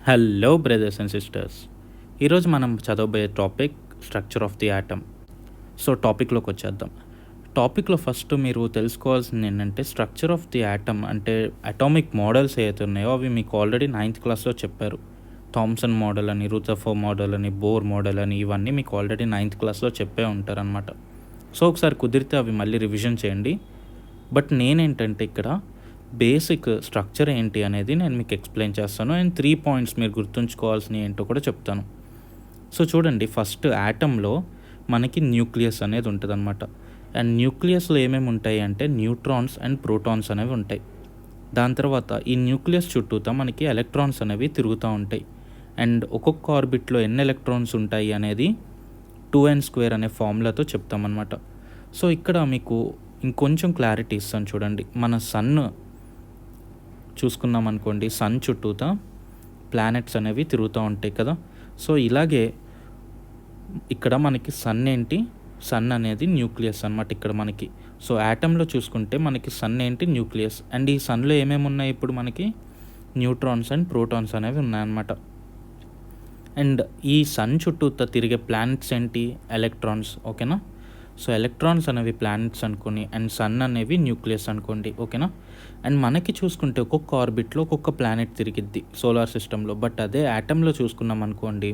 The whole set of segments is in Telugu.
Hello brothers and sisters. ఈరోజు మనం చదవబోయే topic structure of the atom. So టాపిక్లోకి వచ్చేద్దాం. టాపిక్లో ఫస్ట్ మీరు తెలుసుకోవాల్సింది ఏంటంటే స్ట్రక్చర్ ఆఫ్ ది యాటమ్ అంటే అటామిక్ మోడల్స్ ఏవైతే ఉన్నాయో అవి మీకు ఆల్రెడీ 9th క్లాస్లో చెప్పారు. థామ్సన్ మోడల్ అని, రూథర్ఫోర్డ్ మోడల్ అని, బోర్ మోడల్ అని, ఇవన్నీ మీకు ఆల్రెడీ 9th క్లాస్లో చెప్పే ఉంటారనమాట. సో ఒకసారి కుదిరితే అవి మళ్ళీ రివిజన్ చేయండి. బట్ నేనేంటంటే ఇక్కడ బేసిక్ స్ట్రక్చర్ ఏంటి అనేది నేను మీకు ఎక్స్ప్లెయిన్ చేస్తాను. అండ్ 3 పాయింట్స్ మీరు గుర్తుంచుకోవాల్సినవి ఏంటో కూడా చెప్తాను. సో చూడండి, ఫస్ట్ యాటంలో మనకి న్యూక్లియస్ అనేది ఉంటుంది అనమాట. అండ్ న్యూక్లియస్లో ఏమేమి ఉంటాయి అంటే న్యూట్రాన్స్ అండ్ ప్రోటాన్స్ అనేవి ఉంటాయి. దాని తర్వాత ఈ న్యూక్లియస్ చుట్టూతా మనకి ఎలక్ట్రాన్స్ అనేవి తిరుగుతూ ఉంటాయి. అండ్ ఒక్కొక్క ఆర్బిట్లో ఎన్ని ఎలక్ట్రాన్స్ ఉంటాయి అనేది 2n² అనే ఫార్ములాతో చెప్తామన్నమాట. సో ఇక్కడ మీకు ఇంకొంచెం క్లారిటీ ఇస్తాను చూడండి. మన సన్ చూసుకున్నాం అనుకోండి, సన్ చుట్టూతా ప్లానెట్స్ అనేవి తిరుగుతూ ఉంటాయి కదా. సో ఇలాగే ఇక్కడ మనకి సన్ ఏంటి, సన్ అనేది న్యూక్లియస్ అనమాట ఇక్కడ మనకి. సో యాటంలో చూసుకుంటే మనకి సన్ ఏంటి, న్యూక్లియస్. అండ్ ఈ సన్లో ఏమేమి ఉన్నాయి ఇప్పుడు మనకి న్యూట్రాన్స్ అండ్ ప్రోటాన్స్ అనేవి ఉన్నాయన్నమాట. అండ్ ఈ సన్ చుట్టూతా తిరిగే ప్లానెట్స్ ఏంటి, ఎలక్ట్రాన్స్. ఓకేనా. సో ఎలక్ట్రాన్స్ అనేవి ప్లానెట్స్ అనుకోండి, అండ్ సన్ అనేవి న్యూక్లియస్ అనుకోండి. ఓకేనా. అండ్ మనకి చూసుకుంటే ఒక్కొక్క ఆర్బిట్లో ఒక్కొక్క ప్లానెట్ తిరిగిద్ది సోలార్ సిస్టంలో. బట్ అదే యాటంలో చూసుకున్నాం అనుకోండి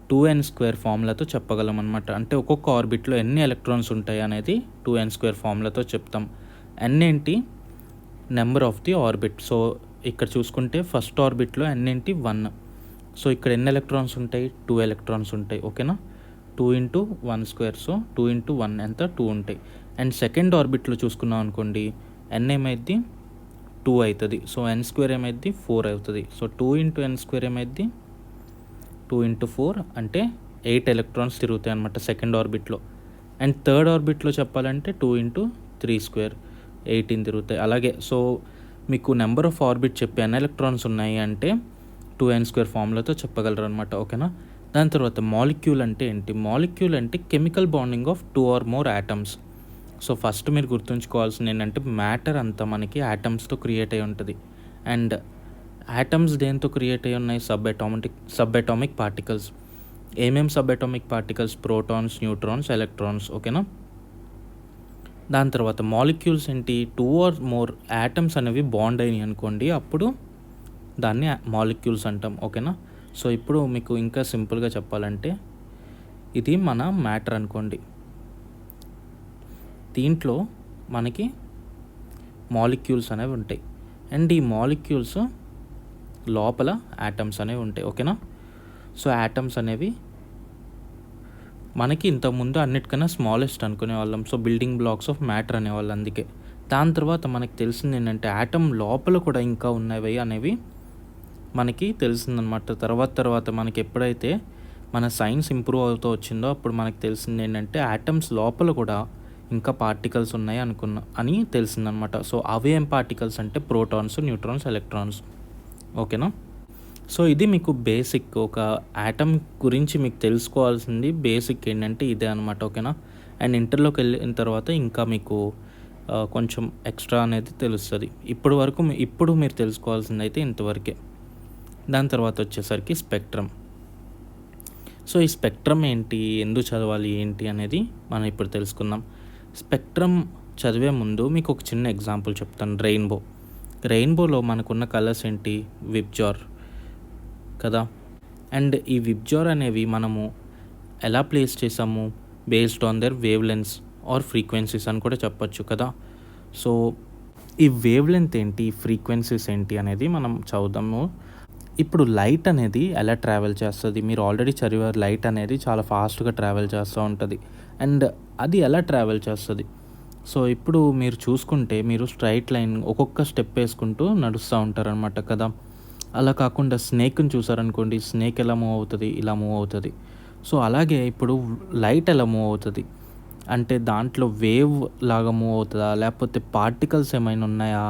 2n² ఫార్ములాతో చెప్పగలం అనమాట. అంటే ఒక్కొక్క ఆర్బిట్లో ఎన్ని ఎలక్ట్రాన్స్ ఉంటాయి అనేది 2n² ఫార్ములాతో చెప్తాం. n ఏంటి, number of the orbit. So ఇక్కడ చూసుకుంటే ఫస్ట్ ఆర్బిట్లో n ఏంటి, 1. సో ఇక్కడ ఎన్ని ఎలక్ట్రాన్స్ ఉంటాయి, 2 ఎలక్ట్రాన్స్ ఉంటాయి. ఓకేనా. 2 × 1². సో 2 × 1 ఎంత, 2 ఉంటాయి. అండ్ సెకండ్ ఆర్బిట్లో చూసుకున్నాం అనుకోండి n ఏమైద్ది, 2 అవుతుంది. సో n² ఏమైద్ది, 4 అవుతుంది. సో 2 × n² ఏమైద్ది, 2 × 4 అంటే 8 ఎలక్ట్రాన్స్ తిరుగుతాయి అనమాట సెకండ్ ఆర్బిట్లో. అండ్ థర్డ్ ఆర్బిట్లో చెప్పాలంటే 2 × 3² 18 తిరుగుతాయి. అలాగే సో మీకు నెంబర్ ఆఫ్ ఆర్బిట్ చెప్పి ఎన్ని ఎలక్ట్రాన్స్ ఉన్నాయి అంటే 2n² ఫార్ములాతో చెప్పగలరు అనమాట. ఓకేనా. దాని తర్వాత మాలిక్యూల్ అంటే ఏంటి, మాలిక్యూల్ అంటే chemical bonding of 2 or more atoms. So first మీరు గుర్తుంచుకోవాల్సింది ఏంటంటే మ్యాటర్ అంతా మనకి యాటమ్స్తో క్రియేట్ అయి ఉంటుంది. అండ్ యాటమ్స్ దేంతో క్రియేట్ అయి ఉన్నాయి, సబ్ అటామిక్ పార్టికల్స్. ఏమేమి sub atomic particles, protons, neutrons, electrons. ఓకేనా. దాని తర్వాత మాలిక్యూల్స్ ఏంటి, 2 or more యాటమ్స్ అనేవి బాండ్ అయినాయి అనుకోండి, అప్పుడు దాన్ని మాలిక్యూల్స్ అంటాం. ఓకేనా. సో ఇప్పుడు మీకు ఇంకా సింపుల్గా చెప్పాలంటే ఇది మన మ్యాటర్ అనుకోండి. దీంట్లో మనకి మాలిక్యూల్స్ అనేవి ఉంటాయి. అండ్ ఈ మాలిక్యూల్స్ లోపల యాటమ్స్ అనేవి ఉంటాయి. ఓకేనా. సో యాటమ్స్ అనేవి మనకి ఇంతకుముందు అన్నిటికన్నా స్మాలెస్ట్ అనుకునే వాళ్ళం. So building blocks of matter అనేవాళ్ళు. అందుకే దాని తర్వాత మనకి తెలిసింది ఏంటంటే యాటమ్ లోపల కూడా ఇంకా ఉన్నవి అనేవి మనకి తెలిసిందనమాట. తర్వాత మనకి ఎప్పుడైతే మన సైన్స్ ఇంప్రూవ్ అవుతూ వచ్చిందో అప్పుడు మనకి తెలిసింది ఏంటంటే యాటమ్స్ లోపల కూడా ఇంకా పార్టికల్స్ ఉన్నాయి అని తెలిసిందనమాట. సో అవేం పార్టికల్స్ అంటే ప్రోటాన్స్, న్యూట్రాన్స్, ఎలక్ట్రాన్స్. ఓకేనా. సో ఇది మీకు బేసిక్, ఒక యాటమ్ గురించి మీకు తెలుసుకోవాల్సింది బేసిక్ ఏంటంటే ఇదే అనమాట. ఓకేనా. అండ్ ఇంటర్లోకి వెళ్ళిన తర్వాత ఇంకా మీకు కొంచెం ఎక్స్ట్రా అనేది తెలుస్తుంది. ఇప్పుడు మీరు తెలుసుకోవాల్సింది అయితే ఇంతవరకే. దాని తర్వాత వచ్చేసరికి స్పెక్ట్రమ్. సో ఈ స్పెక్ట్రమ్ ఏంటి, ఎందుకు చదవాలి ఏంటి అనేది మనం ఇప్పుడు తెలుసుకుందాం. స్పెక్ట్రమ్ చదివే ముందు మీకు ఒక చిన్న ఎగ్జాంపుల్ చెప్తాను. రెయిన్బోలో మనకున్న కలర్స్ ఏంటి, విబ్జార్ కదా. అండ్ ఈ విబ్జార్ అనేవి మనము ఎలా ప్లేస్ చేసాము, based on their wavelengths or frequencies అని కూడా చెప్పచ్చు కదా. సో ఈ వేవ్ లెంత్ ఏంటి, ఫ్రీక్వెన్సీస్ ఏంటి అనేది మనం చదువుదాము. ఇప్పుడు లైట్ అనేది ఎలా ట్రావెల్ చేస్తుంది, మీరు ఆల్రెడీ చదివారు. లైట్ అనేది చాలా ఫాస్ట్గా ట్రావెల్ చేస్తూ ఉంటుంది. అండ్ అది ఎలా ట్రావెల్ చేస్తుంది, సో ఇప్పుడు మీరు చూసుకుంటే మీరు స్ట్రైట్ లైన్ ఒక్కొక్క స్టెప్ వేసుకుంటూ నడుస్తూ ఉంటారనమాట కదా. అలా కాకుండా స్నేక్ని చూసారనుకోండి, స్నేక్ ఎలా మూవ్ అవుతుంది, ఇలా మూవ్ అవుతుంది. సో అలాగే ఇప్పుడు లైట్ ఎలా మూవ్ అవుతుంది అంటే దాంట్లో వేవ్ లాగా మూవ్ అవుతుందా, లేకపోతే పార్టికల్స్ ఏమైనా ఉన్నాయా,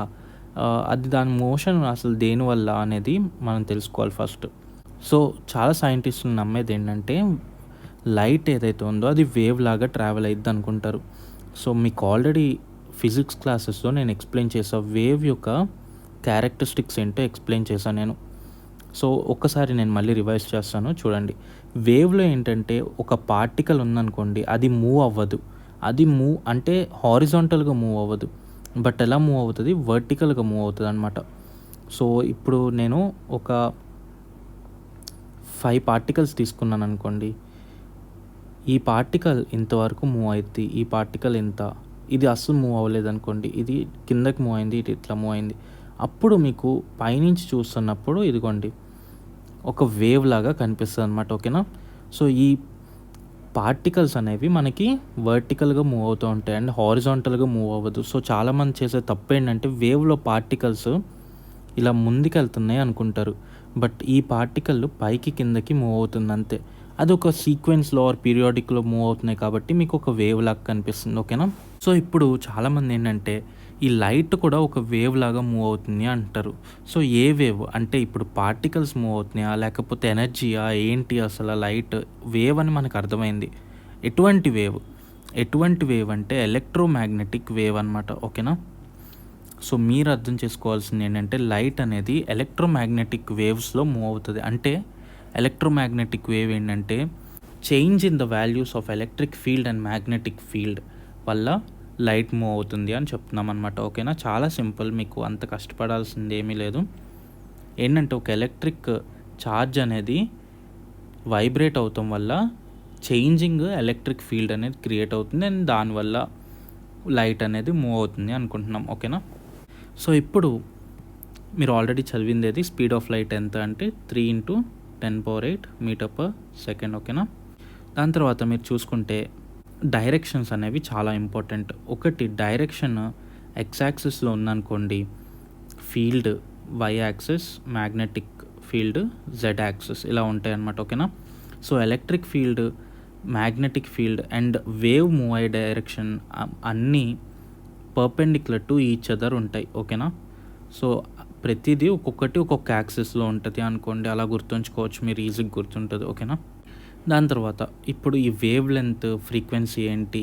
అది దాని మోషన్ అసలు దేనివల్ల అనేది మనం తెలుసుకోవాలి ఫస్ట్. సో చాలా సైంటిస్టులు నమ్మేది ఏంటంటే లైట్ ఏదైతే ఉందో అది వేవ్ లాగా ట్రావెల్ అయ్యిద్ది అనుకుంటారు. సో మీకు ఆల్రెడీ ఫిజిక్స్ క్లాసెస్లో నేను ఎక్స్ప్లెయిన్ చేసా, వేవ్ యొక్క క్యారెక్టరిస్టిక్స్ ఏంటో ఎక్స్ప్లెయిన్ చేశాను నేను. సో ఒక్కసారి నేను మళ్ళీ రివైజ్ చేస్తాను చూడండి. వేవ్‌లో ఏంటంటే ఒక పార్టికల్ ఉందనుకోండి, అది మూవ్ అవ్వదు. అది మూవ్ అంటే హారిజాంటల్‌గా మూవ్ అవ్వదు. బట్ ఎలా మూవ్ అవుతది? వర్టికల్‌గా మూవ్ అవుతదనమాట. సో ఇప్పుడు నేను ఒక 5 పార్టికల్స్ తీసుకున్నాననుకోండి. ఈ పార్టికల్ ఇంతవరకు మూవ్ అయిద్ది. ఈ పార్టికల్ ఇంత. ఇది అస్సలు మూవ్ అవ్వలేదనుకోండి. ఇది కిందకి మూవ్ అయింది. ఇటు ఇట్లా మూవ్ అయింది. అప్పుడు మీకు పైనుంచి చూస్తున్నప్పుడు ఇదిగోండి ఒక వేవ్ లాగా కనిపిస్తదనమాట. ఓకేనా? సో ఈ పార్టికల్స్ అనేవి మనకి వర్టికల్‌గా మూవ్ అవుతూ ఉంటాయి అండ్ హారిజాంటల్‌గా మూవ్ అవ్వదు. సో చాలామంది చేసే తప్పేంటంటే వేవ్‌లో పార్టికల్స్ ఇలా ముందుకెళ్తున్నాయి అనుకుంటారు. బట్ ఈ పార్టికల్ పైకి కిందకి మూవ్ అవుతుంది అంతే. అది ఒక సీక్వెన్స్‌లో ఆర్ పీరియాడిక్‌లో మూవ్ అవుతున్నాయి కాబట్టి మీకు ఒక వేవ్ లాగా కనిపిస్తుంది. ఓకేనా? సో ఇప్పుడు చాలామంది ఏంటంటే ఈ లైట్ కూడా ఒక వేవ్ లాగా మూవ్ అవుతుంది అంటారు. సో ఏ వేవ్ అంటే ఇప్పుడు పార్టికల్స్ మూవ్ అవుతున్నాయా? లేకపోతే ఎనర్జీయా? ఏంటి అసల లైట్ వేవ్ అని మనకు అర్థమైంది. ఎటువంటి వేవ్? ఎటువంటి వేవ్ అంటే ఎలక్ట్రోమాగ్నెటిక్ వేవ్ అనమాట. ఓకేనా? సో మీరు అర్థం చేసుకోవాల్సింది ఏంటంటే లైట్ అనేది ఎలక్ట్రోమాగ్నెటిక్ వేవ్స్‌లో మూవ్ అవుతది. అంటే ఎలక్ట్రోమాగ్నెటిక్ వేవ్ ఏంటంటే change in the values of electric field and magnetic field వల్ల లైట్ మూవ్ అవుతుంది అని చెప్తున్నాం అనమాట. ఓకేనా? చాలా సింపుల్. మీకు అంత కష్టపడాల్సింది ఏమీ లేదు. ఏంటంటే ఒక ఎలక్ట్రిక్ ఛార్జ్ అనేది వైబ్రేట్ అవటం వల్ల చేంజింగ్ ఎలక్ట్రిక్ ఫీల్డ్ అనేది క్రియేట్ అవుతుంది అండ్ దానివల్ల లైట్ అనేది మూవ్ అవుతుంది అనుకుంటున్నాం. ఓకేనా? సో ఇప్పుడు మీరు ఆల్రెడీ చదివిందేది స్పీడ్ ఆఫ్ లైట్ ఎంత అంటే 3 × 10⁸ మీటర్/సెకండ్. ఓకేనా? దాని తర్వాత మీరు చూసుకుంటే డైరెక్షన్స్ అనేవి చాలా ఇంపార్టెంట్. ఒకటి డైరెక్షన్ ఎక్స్ యాక్సిస్లో ఉందనుకోండి, field Y axis, magnetic field Z axis ఇలా ఉంటాయి అన్నమాట. ఓకేనా? So electric field, magnetic field and wave move అయ్యే డైరెక్షన్ అన్నీ పర్పెండిక్యులర్ టు ఈచ్ అదర్ ఉంటాయి. ఓకేనా? సో ప్రతిదీ ఒక్కొక్కటి ఒక్కొక్క యాక్సిస్లో ఉంటుంది అనుకోండి. అలా గుర్తుంచుకోవచ్చు, మీరు ఈజీగా గుర్తుంటుంది. ఓకేనా? దాని తర్వాత ఇప్పుడు ఈ వేవ్ లెంత్, ఫ్రీక్వెన్సీ ఏంటి,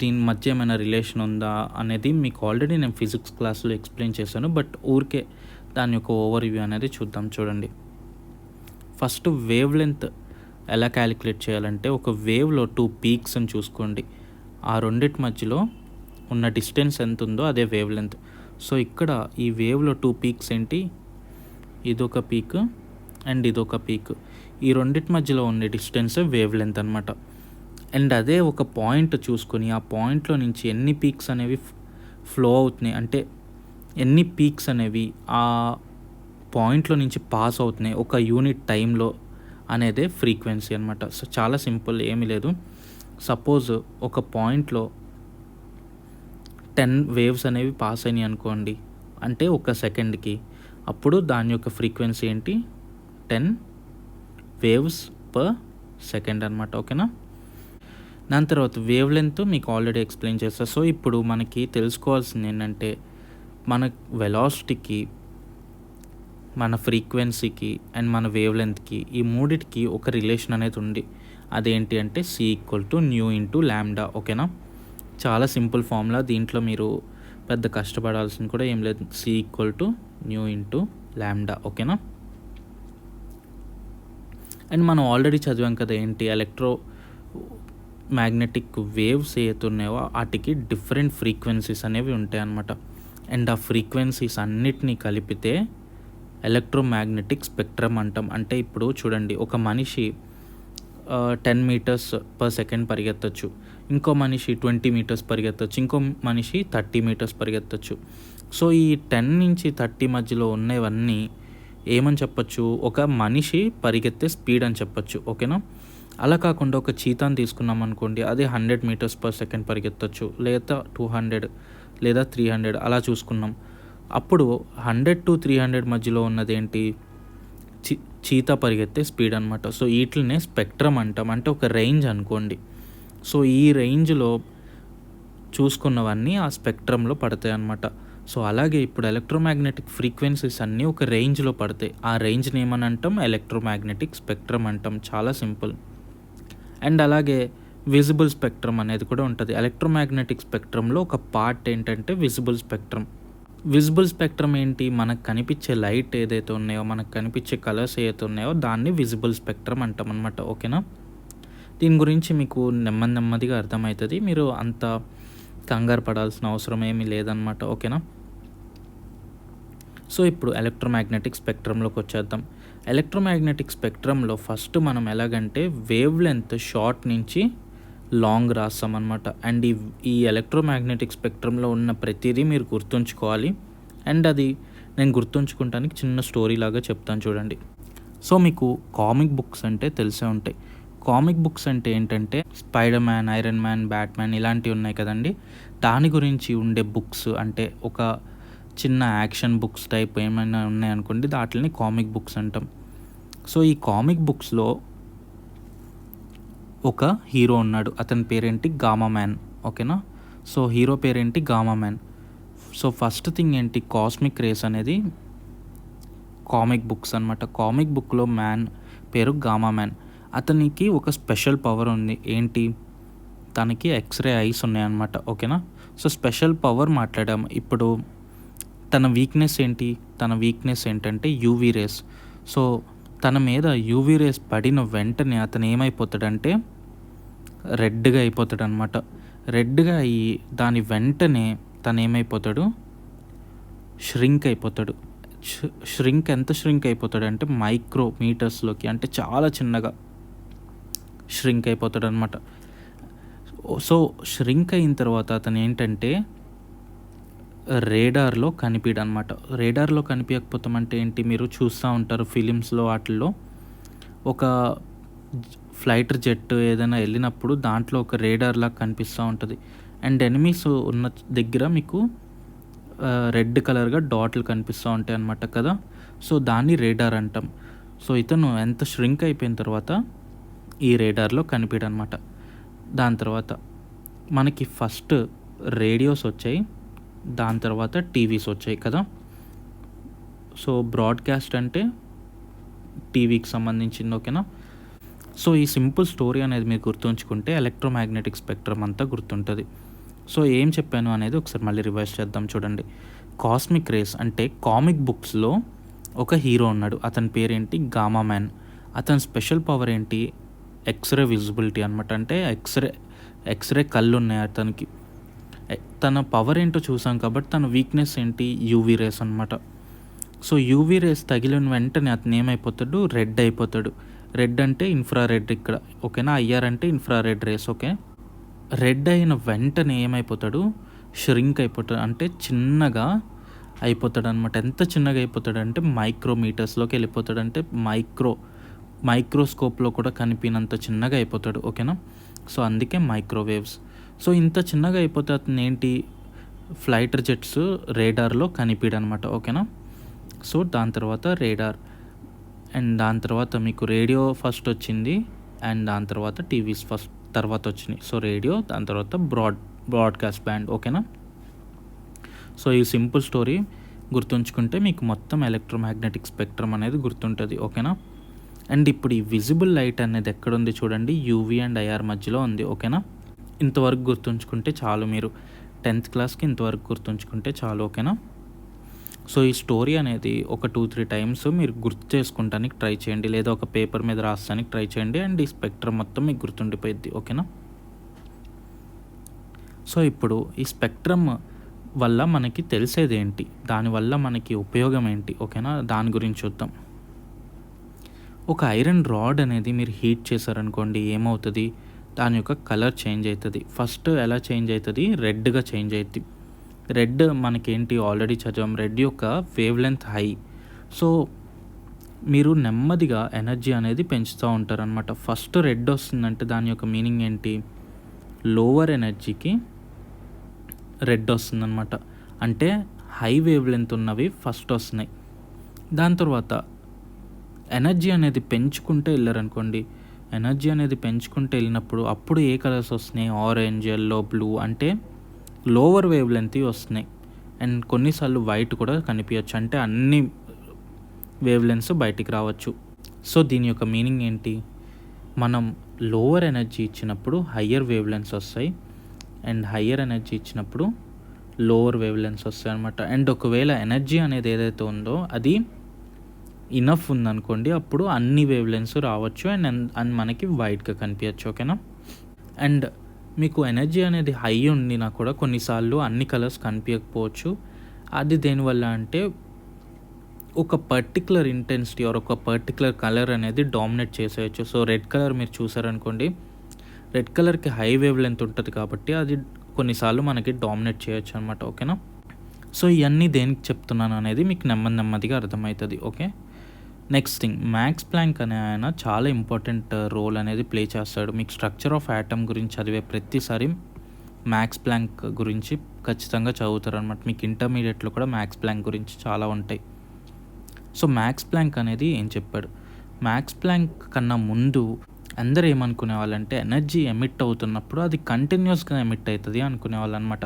దీని మధ్య ఏమైనా రిలేషన్ ఉందా అనేది మీకు ఆల్రెడీ నేను ఫిజిక్స్ క్లాస్లో ఎక్స్ప్లెయిన్ చేశాను. బట్ ఊరికే దాని యొక్క ఓవర్ వ్యూ అనేది చూద్దాం. చూడండి, ఫస్ట్ వేవ్ లెంత్ ఎలా క్యాలిక్యులేట్ చేయాలంటే ఒక వేవ్లో 2 పీక్స్ అని చూసుకోండి. ఆ రెండిటి మధ్యలో ఉన్న డిస్టెన్స్ ఎంత ఉందో అదే వేవ్ లెంత్. సో ఇక్కడ ఈ వేవ్లో 2 పీక్స్ ఏంటి, ఇదొక పీక్ అండ్ ఇదొక పీక్. ఈ రెండిటి మధ్యలో ఉండే డిస్టెన్స్ వేవ్ లెంత్ అనమాట. అండ్ అదే ఒక పాయింట్ చూసుకొని ఆ పాయింట్లో నుంచి ఎన్ని పీక్స్ అనేవి ఫ్లో అవుతున్నాయి అంటే ఎన్ని పీక్స్ అనేవి ఆ పాయింట్లో నుంచి పాస్ అవుతున్నాయి ఒక యూనిట్ టైంలో అనేదే ఫ్రీక్వెన్సీ అనమాట. సో చాలా సింపుల్, ఏమీ లేదు. సపోజ్ ఒక పాయింట్లో 10 వేవ్స్ అనేవి పాస్ అయినాయి అనుకోండి, అంటే ఒక సెకండ్కి. అప్పుడు దాని యొక్క ఫ్రీక్వెన్సీ ఏంటి, 10 వేవ్స్ పర్ సెకండ్ అనమాట. ఓకేనా? దాని తర్వాత వేవ్ లెంత్ మీకు ఆల్రెడీ ఎక్స్ప్లెయిన్ చేస్తాను. సో ఇప్పుడు మనకి తెలుసుకోవాల్సింది ఏంటంటే మన వెలాసిటీకి, మన ఫ్రీక్వెన్సీకి అండ్ మన వేవ్ లెంత్కి, ఈ మూడిటికి ఒక రిలేషన్ అనేది ఉంది. అదేంటి అంటే C = nu × λ. ఓకేనా? చాలా సింపుల్ ఫార్ములా. దీంట్లో మీరు పెద్ద కష్టపడాల్సింది కూడా ఏం లేదు. C = nu × λ. ఓకేనా? అండ్ మనం ఆల్రెడీ చదివాం కదా ఏంటి, ఎలక్ట్రో మ్యాగ్నెటిక్ వేవ్స్ ఏతున్నాయో వాటికి డిఫరెంట్ ఫ్రీక్వెన్సీస్ అనేవి ఉంటాయి అన్నమాట. అండ్ ఆ ఫ్రీక్వెన్సీస్ అన్నిటినీ కలిపితే ఎలక్ట్రోమాగ్నెటిక్ స్పెక్ట్రమ్ అంటాం. అంటే ఇప్పుడు చూడండి, ఒక మనిషి 10 మీటర్స్/సెకండ్ పరిగెత్తచ్చు, ఇంకో మనిషి 20 మీటర్స్ పరిగెత్తచ్చు, ఇంకో మనిషి 30 మీటర్స్ పరిగెత్తచ్చు. సో ఈ 10 నుంచి 30 మధ్యలో ఉన్నవన్నీ ఏమని చెప్పచ్చు, ఒక మనిషి పరిగెత్తే స్పీడ్ అని చెప్పచ్చు. ఓకేనా? అలా కాకుండా ఒక చీతాని తీసుకున్నాం అనుకోండి, అది 100 మీటర్స్/సెకండ్ పరిగెత్తచ్చు, లేదా 200 లేదా 300 అలా చూసుకున్నాం. అప్పుడు 100 to 300 మధ్యలో ఉన్నదేంటి, చీతా పరిగెత్తే స్పీడ్ అనమాట. సో వీటినే స్పెక్ట్రమ్ అంటాం, అంటే ఒక రేంజ్ అనుకోండి. సో ఈ రేంజ్లో చూసుకున్నవన్నీ ఆ స్పెక్ట్రంలో పడతాయి అన్నమాట. సో అలాగే ఇప్పుడు ఎలక్ట్రోమాగ్నెటిక్ ఫ్రీక్వెన్సీస్ అన్నీ ఒక రేంజ్లో పడతాయి. ఆ రేంజ్ని ఏమని అంటాం, ఎలక్ట్రోమాగ్నెటిక్ స్పెక్ట్రమ్ అంటాం. చాలా సింపుల్. అండ్ అలాగే విజిబుల్ స్పెక్ట్రమ్ అనేది కూడా ఉంటుంది. ఎలక్ట్రోమాగ్నెటిక్ స్పెక్ట్రంలో ఒక పార్ట్ ఏంటంటే విజిబుల్ స్పెక్ట్రమ్. విజిబుల్ స్పెక్ట్రమ్ ఏంటి? మనకు కనిపించే లైట్ ఏదైతే ఉన్నాయో, మనకు కనిపించే కలర్స్ ఏవైతే ఉన్నాయో దాన్ని విజిబుల్ స్పెక్ట్రమ్ అంటామనమాట. ఓకేనా? దీని గురించి మీకు నెమ్మదిగా అర్థమవుతుంది. మీరు అంత కంగారు పడాల్సిన అవసరం ఏమీ లేదనమాట. ఓకేనా? సో ఇప్పుడు ఎలక్ట్రోమాగ్నెటిక్ స్పెక్ట్రమ్లోకి వచ్చేద్దాం. ఎలక్ట్రోమాగ్నెటిక్ స్పెక్ట్రమ్లో ఫస్ట్ మనం ఎలాగంటే వేవ్ లెంత్ షార్ట్ నుంచి లాంగ్ రాస్తామన్నమాట. అండ్ ఈ ఎలక్ట్రోమాగ్నెటిక్ స్పెక్ట్రమ్లో ఉన్న ప్రతిదీ మీరు గుర్తుంచుకోవాలి. అండ్ అది నేను గుర్తుంచుకుంటానికి చిన్న స్టోరీ లాగా చెప్తాను చూడండి. సో మీకు కామిక్ బుక్స్ అంటే తెలిసే ఉంటాయి. కామిక్ బుక్స్ అంటే ఏంటంటే spider man, iron man, Batman ఇలాంటివి ఉన్నాయి కదండి. దాని గురించి ఉండే బుక్స్ అంటే ఒక చిన్న యాక్షన్ బుక్స్ టైప్ ఏమైనా ఉన్నాయనుకోండి, వాటిని కామిక్ బుక్స్ అంటాం. సో ఈ కామిక్ బుక్స్లో ఒక హీరో ఉన్నాడు. అతని పేరేంటి? Gamma man. ఓకేనా? సో హీరో పేరేంటి? Gamma man. So first thing ఏంటి? కాస్మిక్ రేస్ అనేది కామిక్ బుక్స్ అనమాట. కామిక్ బుక్లో మ్యాన్ పేరు గామా మ్యాన్. అతనికి ఒక స్పెషల్ పవర్ ఉంది. ఏంటి? తనకి ఎక్స్రే ఐస్ ఉన్నాయన్నమాట. ఓకేనా? సో స్పెషల్ పవర్ మాట్లాడాము. ఇప్పుడు తన వీక్నెస్ ఏంటి? తన వీక్నెస్ ఏంటంటే యూవీ రేస్. సో తన మీద యూవీ రేస్ పడిన వెంటనే అతను ఏమైపోతాడంటే రెడ్గా అయిపోతాడు అనమాట. రెడ్గా అయ్యి దాని వెంటనే తను ఏమైపోతాడు? ష్రింక్ అయిపోతాడు. ఎంత ష్రింక్ అయిపోతాడంటే మైక్రోమీటర్స్లోకి, అంటే చాలా చిన్నగా ష్రింక్ అయిపోతాడు అనమాట. సో ష్రింక్ అయిన తర్వాత అతను ఏంటంటే రేడార్లో కనిపించడు అనమాట. రేడార్లో కనిపించకపోతామంటే ఏంటి? మీరు చూస్తూ ఉంటారు ఫిలిమ్స్లో వాటిల్లో ఒక ఫ్లైటర్ జెట్ ఏదైనా వెళ్ళినప్పుడు దాంట్లో ఒక రేడార్ లాగా కనిపిస్తూ ఉంటుంది. అండ్ ఎనిమీస్ ఉన్న దగ్గర మీకు రెడ్ కలర్గా డాట్లు కనిపిస్తూ ఉంటాయి అన్నమాట కదా. సో దాన్ని రేడార్ అంటాం. సో ఇతను ఎంత ష్రింక్ అయిపోయిన తర్వాత ఈ రేడార్లో కనిపించడనమాట. దాని తర్వాత మనకి ఫస్ట్ రేడియోస్ వచ్చాయి, దాని తర్వాత టీవీస్ వచ్చాయి కదా. సో బ్రాడ్కాస్ట్ అంటే టీవీకి సంబంధించింది. ఓకేనా? సో ఈ సింపుల్ స్టోరీ అనేది మీరు గుర్తుంచుకుంటే ఎలక్ట్రోమాగ్నెటిక్ స్పెక్ట్రమ్ అంతా గుర్తుంటుంది. సో ఏం చెప్పాను అనేది ఒకసారి మళ్ళీ రివైజ్ చేద్దాం చూడండి. కాస్మిక్ రేస్ అంటే కామిక్ బుక్స్లో ఒక హీరో ఉన్నాడు. అతని పేరేంటి? Gamma man. అతని స్పెషల్ పవర్ ఏంటి? ఎక్స్రే విజిబిలిటీ అనమాట. అంటే ఎక్స్రే కళ్ళు ఉన్నాయి అతనికి. తన పవర్ ఏంటో చూసాం కాబట్టి తన వీక్నెస్ ఏంటి? యూవీ రేస్ అనమాట. సో యూవీ రేస్ తగిలిన వెంటనే అతను ఏమైపోతాడు? రెడ్ అయిపోతాడు. రెడ్ అంటే ఇన్ఫ్రారెడ్ ఇక్కడ. ఓకేనా? ఐఆర్ అంటే ఇన్ఫ్రారెడ్ రేస్. ఓకే, రెడ్ అయిన వెంటనే ఏమైపోతాడు? ష్రింక్ అయిపోతాడు, అంటే చిన్నగా అయిపోతాడు అనమాట. ఎంత చిన్నగా అయిపోతాడు అంటే మైక్రోమీటర్స్లోకి వెళ్ళిపోతాడు. అంటే మైక్రోస్కోప్లో కూడా కనిపినంత చిన్నగా అయిపోతాడు. ఓకేనా? సో అందుకే మైక్రోవేవ్స్. సో ఇంత చిన్నగా అయిపోతే అతను ఏంటి? ఫ్లైటర్ జెట్స్ రేడార్లో కనిపించడనమాట. ఓకేనా? సో దాని తర్వాత రేడార్, అండ్ దాని తర్వాత మీకు రేడియో ఫస్ట్ వచ్చింది, అండ్ దాని తర్వాత టీవీస్ ఫస్ట్ తర్వాత వచ్చినాయి. సో రేడియో, దాని తర్వాత బ్రాడ్కాస్ట్ బ్యాండ్. ఓకేనా? సో ఈ సింపుల్ స్టోరీ గుర్తుంచుకుంటే మీకు మొత్తం ఎలక్ట్రోమాగ్నెటిక్ స్పెక్ట్రమ్ అనేది గుర్తుంటుంది. ఓకేనా? అండ్ ఇప్పుడు ఈ విజిబుల్ లైట్ అనేది ఎక్కడుంది చూడండి, యూవీ అండ్ ఐఆర్ మధ్యలో ఉంది. ఓకేనా? ఇంతవరకు గుర్తుంచుకుంటే చాలు. మీరు 10th క్లాస్కి ఇంతవరకు గుర్తుంచుకుంటే చాలు. ఓకేనా? సో ఈ స్టోరీ అనేది ఒక 2-3 టైమ్స్ మీరు గుర్తు చేసుకుంటానికి ట్రై చేయండి, లేదా ఒక పేపర్ మీద రాస్తానికి ట్రై చేయండి. అండ్ ఈ స్పెక్ట్రమ్ మొత్తం మీకు గుర్తుండిపోయిద్ది. ఓకేనా? సో ఇప్పుడు ఈ స్పెక్ట్రమ్ వల్ల మనకి తెలిసేది ఏంటి, దానివల్ల మనకి ఉపయోగం ఏంటి? ఓకేనా? దాని గురించి చూద్దాం. ఒక ఐరన్ రాడ్ అనేది మీరు హీట్ చేశారనుకోండి, ఏమవుతుంది? దాని యొక్క కలర్ చేంజ్ అవుతుంది. ఫస్ట్ ఎలా చేంజ్ అవుతుంది? రెడ్గా చేంజ్ అవుతుంది. రెడ్ మనకేంటి? ఆల్రెడీ చదివాం, రెడ్ యొక్క వేవ్ లెంత్ హై. సో మీరు నెమ్మదిగా ఎనర్జీ అనేది పెంచుతూ ఉంటారనమాట. ఫస్ట్ రెడ్ వస్తుందంటే దాని యొక్క మీనింగ్ ఏంటి? లోవర్ ఎనర్జీకి రెడ్ వస్తుందన్నమాట. అంటే హై వేవ్ లెంత్ ఉన్నవి ఫస్ట్ వస్తున్నాయి. దాని తర్వాత ఎనర్జీ అనేది పెంచుకుంటే వెళ్ళారనుకోండి, ఎనర్జీ అనేది పెంచుకుంటే వెళ్ళినప్పుడు అప్పుడు ఏ కలర్స్ వస్తున్నాయి? ఆరెంజ్, ఎల్లో, బ్లూ, అంటే లోవర్ వేవ్ లెంత్ వస్తున్నాయి. అండ్ కొన్నిసార్లు వైట్ కూడా కనిపించచ్చు, అంటే అన్ని వేవ్ లెంత్స్ బయటికి రావచ్చు. సో దీని యొక్క మీనింగ్ ఏంటి? మనం లోవర్ ఎనర్జీ ఇచ్చినప్పుడు హయ్యర్ వేవ్ లెంత్స్ వస్తాయి, అండ్ హయ్యర్ ఎనర్జీ ఇచ్చినప్పుడు లోవర్ వేవ్ లెన్స్ వస్తాయి అనమాట. అండ్ ఒకవేళ ఎనర్జీ అనేది ఏదైతే ఉందో అది ఇనఫ్ ఉందనుకోండి, అప్పుడు అన్ని వేవ్ లెన్స్ రావచ్చు అండ్ మనకి వైట్గా కనిపించచ్చు. ఓకేనా. అండ్ మీకు ఎనర్జీ అనేది హై ఉండినా కూడా కొన్నిసార్లు అన్ని కలర్స్ కనిపించకపోవచ్చు. అది దేనివల్ల అంటే ఒక పర్టికులర్ ఇంటెన్సిటీ ఆర్ ఒక పర్టికులర్ కలర్ అనేది డామినేట్ చేసేయచ్చు. సో రెడ్ కలర్ మీరు చూసారనుకోండి, రెడ్ కలర్కి హై వేవ్ లెంత్ ఉంటుంది కాబట్టి అది కొన్నిసార్లు మనకి డామినేట్ చేయొచ్చు అనమాట. ఓకేనా. సో ఇవన్నీ దేనికి చెప్తున్నాను అనేది మీకు నెమ్మదిగా అర్థమవుతుంది. Okay. Next thing, Max Planck అనే ఆయన చాలా ఇంపార్టెంట్ రోల్ అనేది ప్లే చేస్తాడు. మీకు స్ట్రక్చర్ ఆఫ్ యాటమ్ గురించి చదివే ప్రతిసారి మ్యాక్స్ ప్లాంక్ గురించి ఖచ్చితంగా చదువుతారు అనమాట. మీకు ఇంటర్మీడియట్లో కూడా మ్యాక్స్ ప్లాంక్ గురించి చాలా ఉంటాయి. సో మ్యాక్స్ ప్లాంక్ అనేది ఏం చెప్పాడు, మ్యాక్స్ ప్లాంక్ కన్నా ముందు అందరూ ఏమనుకునే వాళ్ళంటే ఎనర్జీ ఎమిట్ అవుతున్నప్పుడు అది కంటిన్యూస్గా ఎమిట్ అవుతుంది అనుకునేవాళ్ళు అనమాట.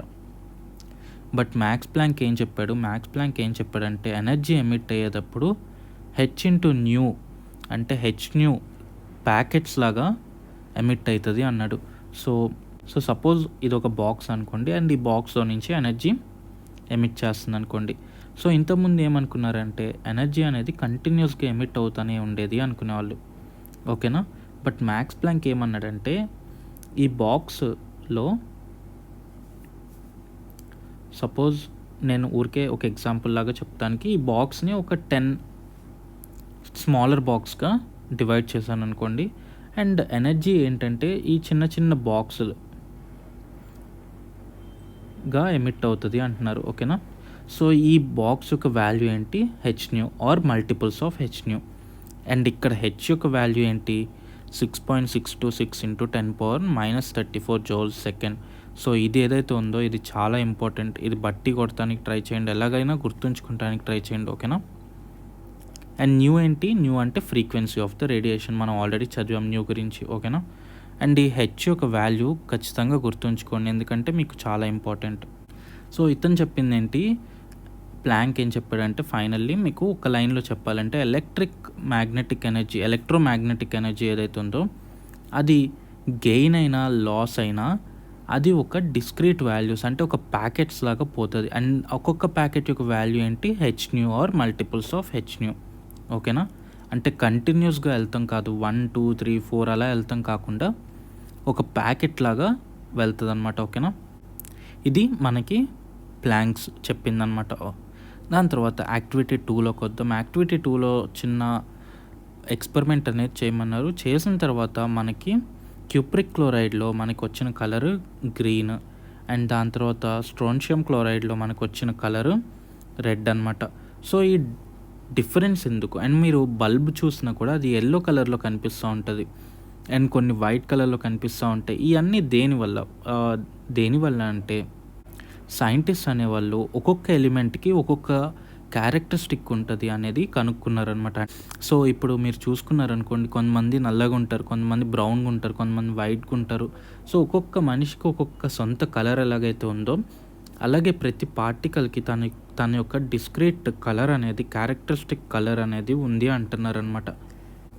బట్ మ్యాక్స్ ప్లాంక్ ఏం చెప్పాడంటే ఎనర్జీ ఎమిట్ అయ్యేటప్పుడు h/న్యూ అంటే hν ప్యాకెట్స్ లాగా ఎమిట్ అవుతుంది అన్నాడు. సో సపోజ్ ఇది ఒక బాక్స్ అనుకోండి, అండ్ ఈ బాక్స్లో నుంచి ఎనర్జీ ఎమిట్ చేస్తుంది అనుకోండి. సో ఇంతకుముందు ఏమనుకున్నారంటే ఎనర్జీ అనేది కంటిన్యూస్గా ఎమిట్ అవుతూనే ఉండేది అనుకునేవాళ్ళు. ఓకేనా. బట్ మ్యాక్స్ ప్లాంక్ ఏమన్నాడంటే ఈ బాక్స్లో సపోజ్ నేను ఊరికే ఒక ఎగ్జాంపుల్ లాగా చెప్తానికి ఈ బాక్స్ని ఒక 10 స్మాలర్ బాక్స్గా డివైడ్ చేశాను అనుకోండి. అండ్ ఎనర్జీ ఏంటంటే ఈ చిన్న చిన్న బాక్సులుగా ఎమిట్ అవుతుంది అంటున్నారు. ఓకేనా. సో ఈ బాక్స్ యొక్క వాల్యూ ఏంటి, hν or multiples of hν. And ఇక్కడ h యొక్క వాల్యూ ఏంటి, 6.626 × 10⁻³ జౌల్స్ సెకండ్. సో ఇది ఏదైతే ఉందో ఇది చాలా ఇంపార్టెంట్. ఇది బట్టి కొడటానికి ట్రై చేయండి, ఎలాగైనా గుర్తుంచుకోవడానికి ట్రై చేయండి. ఓకేనా. అండ్ న్యూ ఏంటి, న్యూ అంటే ఫ్రీక్వెన్సీ ఆఫ్ ద రేడియేషన్. మనం ఆల్రెడీ చదివాం న్యూ గురించి. ఓకేనా. అండ్ ఈ హెచ్ యొక్క వాల్యూ ఖచ్చితంగా గుర్తుంచుకోండి, ఎందుకంటే మీకు చాలా ఇంపార్టెంట్. సో ఇతను చెప్పింది ఏంటి, ప్లాంక్ ఏం చెప్పాడంటే ఫైనల్లీ మీకు ఒక లైన్లో చెప్పాలంటే ఎలక్ట్రోమాగ్నెటిక్ ఎనర్జీ ఏదైతే ఉందో అది గెయిన్ అయినా లాస్ అయినా అది ఒక డిస్క్రీట్ వాల్యూస్ అంటే ఒక ప్యాకెట్స్ లాగా పోతుంది. అండ్ ఒక్కొక్క ప్యాకెట్ యొక్క వాల్యూ ఏంటి, hν or multiples of hν. ఓకేనా. అంటే కంటిన్యూస్గా వెళ్తాం కాదు, 1 2 3 4 అలా వెళ్తాం కాకుండా ఒక ప్యాకెట్ లాగా వెళ్తుంది అనమాట. ఓకేనా. ఇది మనకి ప్లాంక్స్ చెప్పిందనమాట. దాని తర్వాత యాక్టివిటీ 2లోకి వద్దాం. యాక్టివిటీ 2లో చిన్న ఎక్స్పెరిమెంట్ అనేది చేయమన్నారు. చేసిన తర్వాత మనకి క్యూప్రిక్ క్లోరైడ్లో మనకు వచ్చిన కలరు గ్రీన్, అండ్ దాని తర్వాత స్ట్రోన్షియం క్లోరైడ్లో మనకు వచ్చిన కలరు రెడ్ అనమాట. సో ఈ డిఫరెన్స్ ఎందుకు, అండ్ మీరు బల్బ్ చూసినా కూడా అది ఎల్లో కలర్లో కనిపిస్తూ ఉంటుంది అండ్ కొన్ని వైట్ కలర్లో కనిపిస్తూ ఉంటాయి. ఇవన్నీ దేనివల్ల అంటే సైంటిస్ట్ అనేవాళ్ళు ఒక్కొక్క ఎలిమెంట్కి ఒక్కొక్క క్యారెక్టరిస్టిక్ ఉంటుంది అనేది కనుక్కున్నారనమాట. సో ఇప్పుడు మీరు చూసుకున్నారనుకోండి, కొంతమంది నల్లగా ఉంటారు, కొంతమంది బ్రౌన్గా ఉంటారు, కొంతమంది వైట్గా ఉంటారు. సో ఒక్కొక్క మనిషికి ఒక్కొక్క సొంత కలర్ ఎలాగైతే ఉందో అలాగే ప్రతి పార్టికల్కి తన యొక్క డిస్క్రీట్ కలర్ అనేది, క్యారెక్టరిస్టిక్ కలర్ అనేది ఉంది అంటున్నారనమాట.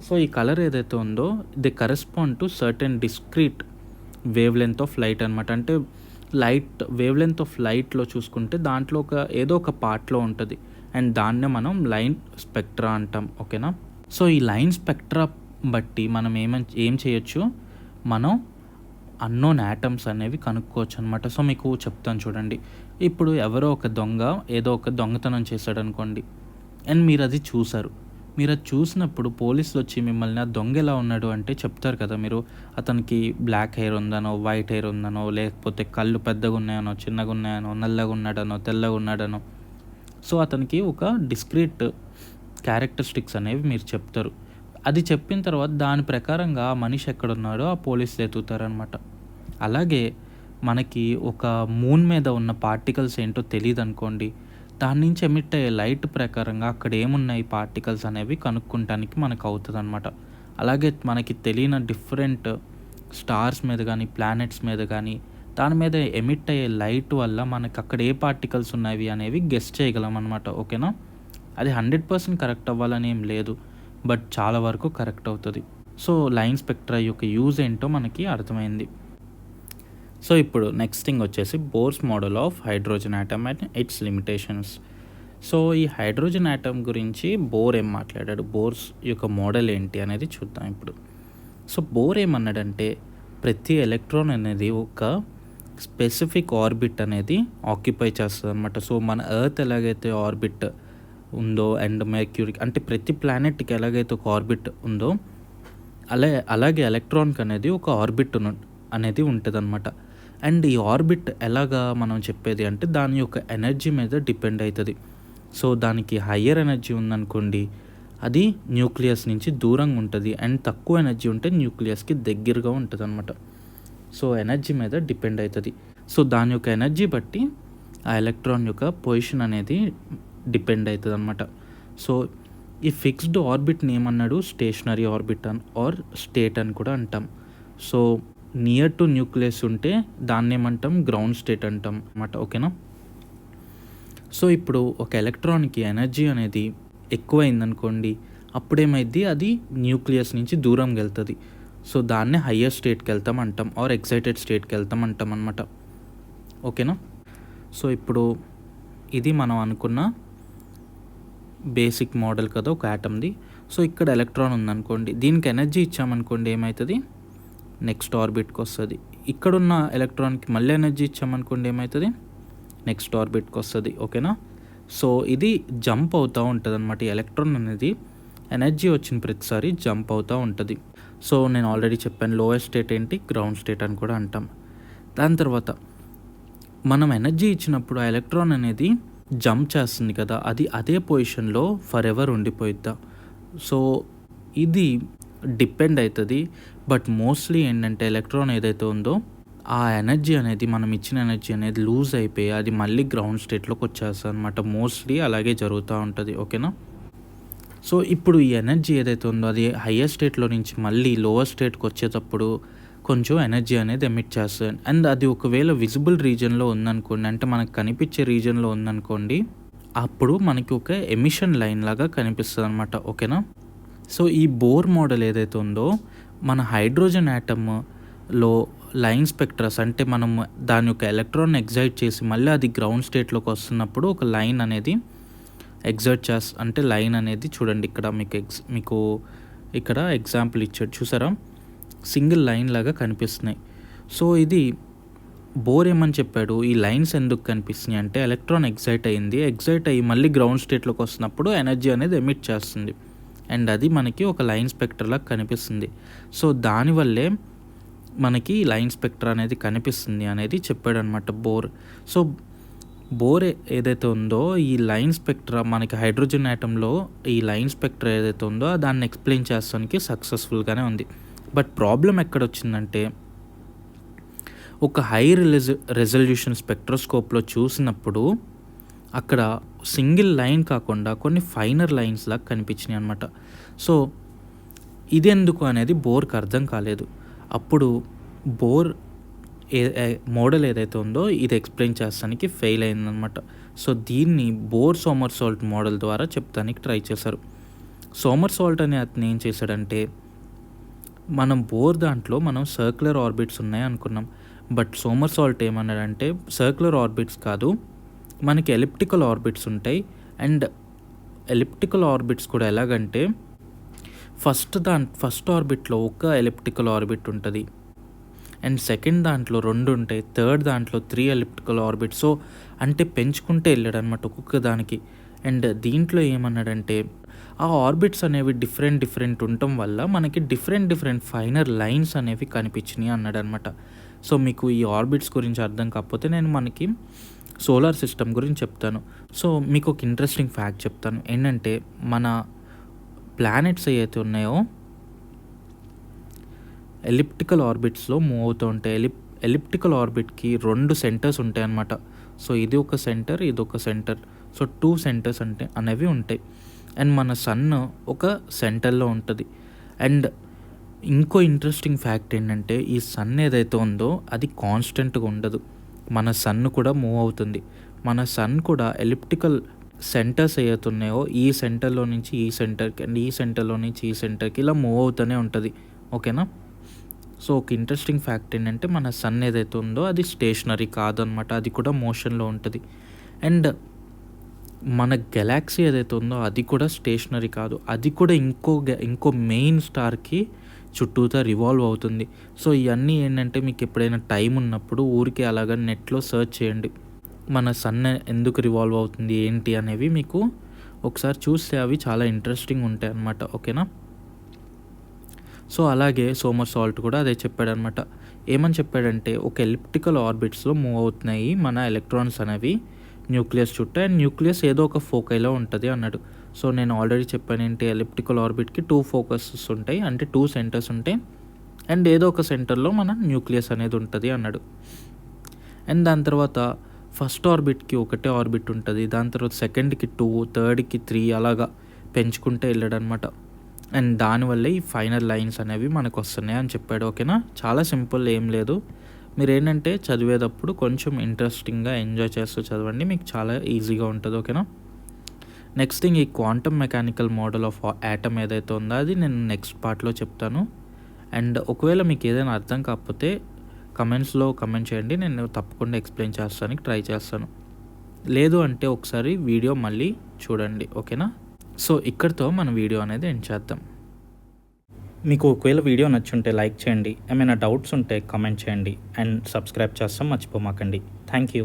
సో ఈ కలర్ ఏదైతే ఉందో the correspond to certain discrete wave length of light అనమాట. అంటే లైట్ వేవ్ లెంత్ ఆఫ్ లైట్లో చూసుకుంటే దాంట్లో ఏదో ఒక పార్ట్లో ఉంటుంది, అండ్ దాన్నే మనం లైన్ స్పెక్ట్రా అంటాం. ఓకేనా. సో ఈ లైన్ స్పెక్ట్రా బట్టి మనం ఏం చేయొచ్చు, మనం అన్నోన్ యాటమ్స్ అనేవి కనుక్కోవచ్చు అనమాట. సో మీకు చెప్తాను చూడండి. ఇప్పుడు ఎవరో ఒక దొంగ ఏదో ఒక దొంగతనం చేశాడు అనుకోండి, అండ్ మీరు అది చూసారు. మీరు అది చూసినప్పుడు పోలీసులు వచ్చి మిమ్మల్ని ఆ దొంగ ఎలా ఉన్నాడు అంటే చెప్తారు కదా, మీరు అతనికి బ్లాక్ హెయిర్ ఉందనో, వైట్ హెయిర్ ఉందనో, లేకపోతే కళ్ళు పెద్దగా ఉన్నాయనో, చిన్నగా ఉన్నాయనో, నల్లగా ఉన్నాడనో, తెల్లగా ఉన్నాడనో. సో అతనికి ఒక డిస్క్రీట్ క్యారెక్టరిస్టిక్స్ అనేవి మీరు చెప్తారు. అది చెప్పిన తర్వాత దాని ప్రకారంగా ఆ మనిషి ఎక్కడున్నాడో ఆ పోలీసులు ఎత్తుతారనమాట. అలాగే మనకి ఒక మూన్ మీద ఉన్న పార్టికల్స్ ఏంటో తెలియదు అనుకోండి, దాని నుంచి ఎమిట్ అయ్యే లైట్ ప్రకారంగా అక్కడ ఏమున్నాయి పార్టికల్స్ అనేవి కనుక్కుంటానికి మనకు అవుతుంది అనమాట. అలాగే మనకి తెలియని డిఫరెంట్ స్టార్స్ మీద కానీ ప్లానెట్స్ మీద కానీ దాని మీద ఎమిట్ అయ్యే లైట్ వల్ల మనకు అక్కడ ఏ పార్టికల్స్ ఉన్నవి అనేవి గెస్ చేయగలం అనమాట. ఓకేనా. అది 100% కరెక్ట్ అవ్వాలని ఏం లేదు, బట్ చాలా వరకు కరెక్ట్ అవుతుంది. సో లైన్ స్పెక్ట్రా యొక్క యూజ్ ఏంటో మనకి అర్థమైంది. సో ఇప్పుడు నెక్స్ట్ థింగ్ వచ్చేసి bores model of hydrogen atom and it's limitations. So ఈ హైడ్రోజన్ ఆటమ్ గురించి బోర్ ఏం మాట్లాడాడు, బోర్స్ యొక్క మోడల్ ఏంటి అనేది చూద్దాం ఇప్పుడు. సో బోర్ ఏమన్నాడంటే ప్రతి ఎలక్ట్రాన్ అనేది ఒక స్పెసిఫిక్ ఆర్బిట్ అనేది ఆక్యుపై చేస్తుంది అనమాట. సో మన ఎర్త్ ఎలాగైతే ఆర్బిట్ ఉందో అండ్ మెర్క్యూరీ అంటే ప్రతి ప్లానెట్కి ఎలాగైతే ఒక ఆర్బిట్ ఉందో అలాగే ఎలక్ట్రాన్కి అనేది ఒక ఆర్బిట్ అనేది ఉంటుంది అనమాట. అండ్ ఈ ఆర్బిట్ ఎలాగా మనం చెప్పేది అంటే దాని యొక్క ఎనర్జీ మీద డిపెండ్ అవుతుంది. సో దానికి హయ్యర్ ఎనర్జీ ఉందనుకోండి అది న్యూక్లియస్ నుంచి దూరంగా ఉంటుంది, అండ్ తక్కువ ఎనర్జీ ఉంటే న్యూక్లియస్కి దగ్గరగా ఉంటుంది అనమాట. సో ఎనర్జీ మీద డిపెండ్ అవుతుంది. సో దాని యొక్క ఎనర్జీ బట్టి ఆ ఎలక్ట్రాన్ యొక్క పొజిషన్ అనేది డిపెండ్ అవుతుంది అనమాట. సో ఈ ఫిక్స్డ్ ఆర్బిట్ని ఏమన్నాడు స్టేషనరీ ఆర్బిట్ ఆర్ స్టేట్ అని కూడా అంటాం. సో నియర్ టు న్యూక్లియస్ ఉంటే దాన్ని ఏమంటాం గ్రౌండ్ స్టేట్ అంటాం అన్నమాట. ఓకేనా. సో ఇప్పుడు ఒక ఎలక్ట్రాన్కి ఎనర్జీ అనేది ఎక్కువైందనుకోండి అప్పుడేమైంది అది న్యూక్లియస్ నుంచి దూరంగా వెళ్తుంది. సో దాన్నే హయ్యర్ స్టేట్కి వెళ్తాం అంటాం ఆర్ ఎక్సైటెడ్ స్టేట్కి వెళ్తాం అంటాం అనమాట. ఓకేనా. సో ఇప్పుడు ఇది మనం అనుకున్న బేసిక్ మోడల్ కదా ఒక యాటమ్ది. సో ఇక్కడ ఎలక్ట్రాన్ ఉందనుకోండి, దీనికి ఎనర్జీ ఇచ్చామనుకోండి ఏమవుతుంది నెక్స్ట్ ఆర్బిట్కి వస్తుంది. ఇక్కడున్న ఎలక్ట్రాన్కి మళ్ళీ ఎనర్జీ ఇచ్చామనుకోండి ఏమవుతుంది నెక్స్ట్ ఆర్బిట్కి వస్తుంది. ఓకేనా. సో ఇది జంప్ అవుతూ ఉంటుంది అనమాట. ఈ ఎలక్ట్రాన్ అనేది ఎనర్జీ వచ్చిన ప్రతిసారి జంప్ అవుతూ ఉంటుంది. సో నేను ఆల్రెడీ చెప్పాను లోయర్ స్టేట్ ఏంటి గ్రౌండ్ స్టేట్ అని కూడా అంటాం. దాని తర్వాత మనం ఎనర్జీ ఇచ్చినప్పుడు ఆ ఎలక్ట్రాన్ అనేది జంప్ చేస్తుంది కదా, అది అదే పొజిషన్లో ఫర్ ఎవర్ ఉండిపోయిద్దా. సో ఇది డిపెండ్ అవుతుంది. బట్ మోస్ట్లీ ఏంటంటే ఎలక్ట్రాన్ ఏదైతే ఉందో ఆ ఎనర్జీ అనేది మనం ఇచ్చిన ఎనర్జీ అనేది లూజ్ అయిపోయి అది మళ్ళీ గ్రౌండ్ స్టేట్లోకి వచ్చేస్తుంది అనమాట. మోస్ట్లీ అలాగే జరుగుతూ ఉంటుంది. ఓకేనా. సో ఇప్పుడు ఈ ఎనర్జీ ఏదైతే ఉందో అది హయ్యర్ స్టేట్లో నుంచి మళ్ళీ లోవర్ స్టేట్కి వచ్చేటప్పుడు కొంచెం ఎనర్జీ అనేది ఎమిట్ చేస్తుంది. అండ్ అది ఒకవేళ విజిబుల్ రీజన్లో ఉందనుకోండి, అంటే మనకు కనిపించే రీజన్లో ఉందనుకోండి, అప్పుడు మనకి ఒక ఎమిషన్ లైన్ లాగా కనిపిస్తుంది అనమాట. ఓకేనా. సో ఈ బోర్ మోడల్ ఏదైతే ఉందో మన హైడ్రోజన్ యాటమ్లో లైన్ స్పెక్ట్రస్ అంటే మనం దాని యొక్క ఎలక్ట్రాన్ ఎగ్జైట్ చేసి మళ్ళీ అది గ్రౌండ్ స్టేట్లోకి వస్తున్నప్పుడు ఒక లైన్ అనేది ఎగ్జైట్ అంటే లైన్ అనేది చూడండి ఇక్కడ మీకు ఇక్కడ ఎగ్జాంపుల్ ఇచ్చాడు చూసారా, సింగిల్ లైన్ లాగా కనిపిస్తున్నాయి. సో ఇది బోర్ ఏమని చెప్పాడు, ఈ లైన్స్ ఎందుకు కనిపిస్తున్నాయి అంటే ఎలక్ట్రాన్ ఎగ్జైట్ అయ్యి మళ్ళీ గ్రౌండ్ స్టేట్లోకి వస్తున్నప్పుడు ఎనర్జీ అనేది ఎమిట్ చేస్తుంది అండ్ అది మనకి ఒక లైన్ స్పెక్టర్ లాగా కనిపిస్తుంది. సో దానివల్లే మనకి లైన్ స్పెక్టర్ అనేది కనిపిస్తుంది అనేది చెప్పాడు అనమాట బోర్. సో బోర్ ఏదైతే ఉందో ఈ లైన్ స్పెక్ట్రా మనకి హైడ్రోజన్ యాటంలో ఈ లైన్ స్పెక్ట్రా ఏదైతే ఉందో దాన్ని ఎక్స్ప్లెయిన్ చేస్తానికి సక్సెస్ఫుల్గానే ఉంది. బట్ ప్రాబ్లం ఎక్కడ వచ్చిందంటే ఒక హై రెజల్యూషన్ స్పెక్ట్రోస్కోప్లో చూసినప్పుడు అక్కడ సింగిల్ లైన్ కాకుండా కొన్ని ఫైనర్ లైన్స్ లాగా కనిపించినాయి అనమాట. సో ఇదెందుకు అనేది బోర్కి అర్థం కాలేదు. అప్పుడు బోర్ మోడల్ ఏదైతే ఉందో ఇది ఎక్స్ప్లెయిన్ చేస్తానికి ఫెయిల్ అయిందనమాట. సో దీన్ని బోర్ సోమర్సాల్ట్ మోడల్ ద్వారా చెప్తానికి ట్రై చేశారు. సోమర్సాల్ట్ అనే అతను ఏం చేశాడంటే మనం బోర్ దాంట్లో మనం సర్క్యులర్ ఆర్బిట్స్ ఉన్నాయి అనుకున్నాం. బట్ సోమర్సాల్ట్ ఏమన్నాడంటే సర్క్యులర్ ఆర్బిట్స్ కాదు, మనకి ఎలిప్టికల్ ఆర్బిట్స్ ఉంటాయి. అండ్ ఎలిప్టికల్ ఆర్బిట్స్ కూడా ఎలాగంటే ఫస్ట్ ఆర్బిట్లో ఒక ఎలిప్టికల్ ఆర్బిట్ ఉంటుంది అండ్ సెకండ్ దాంట్లో 2 ఉంటాయి, థర్డ్ దాంట్లో 3 ఎలిప్టికల్ ఆర్బిట్స్. సో అంటే పెంచుకుంటే వెళ్ళాడు అనమాట ఒక్కొక్క దానికి. అండ్ దీంట్లో ఏమన్నాడంటే ఆ ఆర్బిట్స్ అనేవి డిఫరెంట్ ఉండటం వల్ల మనకి డిఫరెంట్ ఫైనర్ లైన్స్ అనేవి కనిపించినాయి అన్నాడు అనమాట. సో మీకు ఈ ఆర్బిట్స్ గురించి అర్థం కాకపోతే నేను మనకి సోలార్ సిస్టమ్ గురించి చెప్తాను. సో మీకు ఒక ఇంట్రెస్టింగ్ ఫ్యాక్ట్ చెప్తాను ఏంటంటే మన ప్లానెట్స్ ఏవైతే ఉన్నాయో ఎలిప్టికల్ ఆర్బిట్స్లో మూవ్ అవుతూ ఉంటాయి. ఎలిప్టికల్ ఆర్బిట్కి 2 సెంటర్స్ ఉంటాయి అన్నమాట. సో ఇది ఒక సెంటర్, ఇది ఒక సెంటర్. సో 2 సెంటర్స్ అనేవి ఉంటాయి. అండ్ మన సన్ ఒక సెంటర్లో ఉంటుంది. అండ్ ఇంకో ఇంట్రెస్టింగ్ ఫ్యాక్ట్ ఏంటంటే ఈ సన్ ఏదైతే ఉందో అది కాన్స్టెంట్గా ఉండదు. మన సన్ కూడా మూవ్ అవుతుంది. మన సన్ కూడా ఎలిప్టికల్ సెంటర్స్ ఏవైతున్నాయో ఈ సెంటర్లో నుంచి ఈ సెంటర్కి అండ్ ఈ సెంటర్లో నుంచి ఈ సెంటర్కి ఇలా మూవ్ అవుతూనే ఉంటుంది. ఓకేనా. సో ఒక ఇంట్రెస్టింగ్ ఫ్యాక్ట్ ఏంటంటే మన సన్ ఏదైతే ఉందో అది స్టేషనరీ కాదనమాట, అది కూడా మోషన్లో ఉంటుంది. అండ్ మన గెలాక్సీ ఏదైతే ఉందో అది కూడా స్టేషనరీ కాదు, అది కూడా ఇంకో మెయిన్ స్టార్కి చుట్టూతా రివాల్వ్ అవుతుంది. సో ఇవన్నీ ఏంటంటే మీకు ఎప్పుడైనా టైం ఉన్నప్పుడు ఊరికే అలాగా నెట్లో సెర్చ్ చేయండి, మన సన్ ఎందుకు రివాల్వ్ అవుతుంది ఏంటి అనేవి మీకు ఒకసారి చూస్తే అవి చాలా ఇంట్రెస్టింగ్ ఉంటాయి అన్నమాట. ఓకేనా. సో అలాగే సోమర్సాల్ట్ కూడా అదే చెప్పాడనమాట. ఏమని చెప్పాడంటే ఒక ఎలిప్టికల్ ఆర్బిట్స్లో మూవ్ అవుతున్నాయి మన ఎలక్ట్రాన్స్ అనేవి న్యూక్లియస్ చుట్టూ, అండ్ న్యూక్లియస్ ఏదో ఒక ఫోకైలో ఉంటుంది అన్నాడు. సో నేను ఆల్రెడీ చెప్పాను ఏంటి, ఎలిప్టికల్ ఆర్బిట్కి 2 ఫోకసెస్ ఉంటాయి, అంటే 2 సెంటర్స్ ఉంటాయి, అండ్ ఏదో ఒక సెంటర్లో మన న్యూక్లియస్ అనేది ఉంటుంది అన్నాడు. అండ్ దాని తర్వాత ఫస్ట్ ఆర్బిట్కి ఒకటే ఆర్బిట్ ఉంటుంది, దాని తర్వాత సెకండ్కి 2, థర్డ్కి 3 అలాగా పెంచుకుంటే వెళ్ళాడనమాట. అండ్ దానివల్లే ఈ ఫైనల్ లైన్స్ అనేవి మనకు వస్తున్నాయి అని చెప్పాడు. ఓకేనా. చాలా సింపుల్, ఏం లేదు. మీరు ఏంటంటే చదివేటప్పుడు కొంచెం ఇంట్రెస్టింగ్గా ఎంజాయ్ చేస్తూ చదవండి, మీకు చాలా ఈజీగా ఉంటుంది. ఓకేనా. నెక్స్ట్ థింగ్, ఈ quantum mechanical model of atom ఏదైతే ఉందో అది నేను నెక్స్ట్ పార్ట్లో చెప్తాను. అండ్ ఒకవేళ మీకు ఏదైనా అర్థం కాకపోతే కమెంట్స్లో కమెంట్ చేయండి, నేను తప్పకుండా ఎక్స్ప్లెయిన్ చేస్తానికి ట్రై చేస్తాను. లేదు అంటే ఒకసారి వీడియో మళ్ళీ చూడండి. ఓకేనా. సో ఇక్కడితో మన వీడియో అనేది ఎండ్ చేద్దాం. మీకు ఒకవేళ వీడియో నచ్చుంటే లైక్ చేయండి, ఏమైనా డౌట్స్ ఉంటే కామెంట్ చేయండి, అండ్ సబ్స్క్రైబ్ చేస్తాం మర్చిపోమాకండి. Thank you.